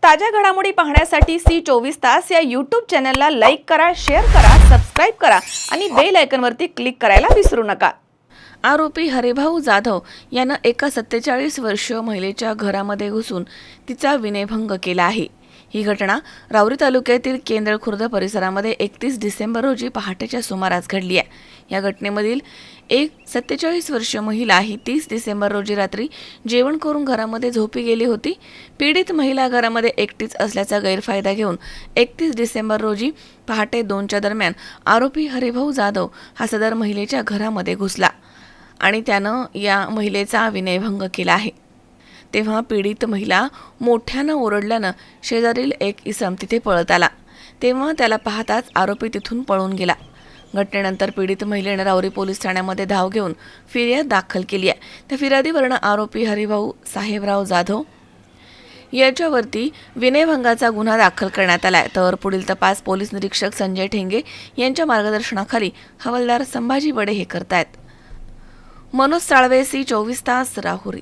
ताज्या घडामोडी पाहण्यासाठी सी 24 तास या यूट्यूब चॅनलला लाईक करा, शेअर करा, सबस्क्राईब करा आणि बेल आयकॉनवरती क्लिक करायला विसरू नका। आरोपी हरिभाऊ जाधव यानं एका 47 वर्षीय महिलेच्या घरामध्ये घुसून तिचा विनयभंग केला आहे। ही घटना राऊरी तालुक्यातील केंद्र खुर्द परिसरामध्ये 31 डिसेंबर रोजी पहाटेच्या सुमारास घडली आहे। या घटनेमधील एक 47 वर्षीय महिला ही 30 डिसेंबर रोजी रात्री जेवण करून घरामध्ये झोपी गेली होती। पीडित महिला घरामध्ये एकटीच असल्याचा गैरफायदा घेऊन 31 डिसेंबर रोजी पहाटे 2च्या दरम्यान आरोपी हरिभाऊ जाधव हा सदर महिलेच्या घरामध्ये घुसला आणि त्यानं या महिलेचा विनयभंग केला आहे। तेव्हा पीडित महिला मोठ्यानं ओरडल्यानं शेजारील एक इसम तिथे पळत आला। तेव्हा त्याला पाहताच आरोपी तिथून पळून गेला। घटनेनंतर पीडित महिलेने राऊरी पोलीस ठाण्यामध्ये धाव घेऊन फिर्याद दाखल केली आहे। त्या फिर्यादीवरनं आरोपी हरिभाऊ साहेबराव जाधव याच्यावरती विनयभंगाचा गुन्हा दाखल करण्यात आला आहे। तर पुढील तपास पोलीस निरीक्षक संजय ठेंगे यांच्या मार्गदर्शनाखाली हवालदार संभाजी बडे हे करतायत। मनोज साळवे, सी 24 तास, राहुरी।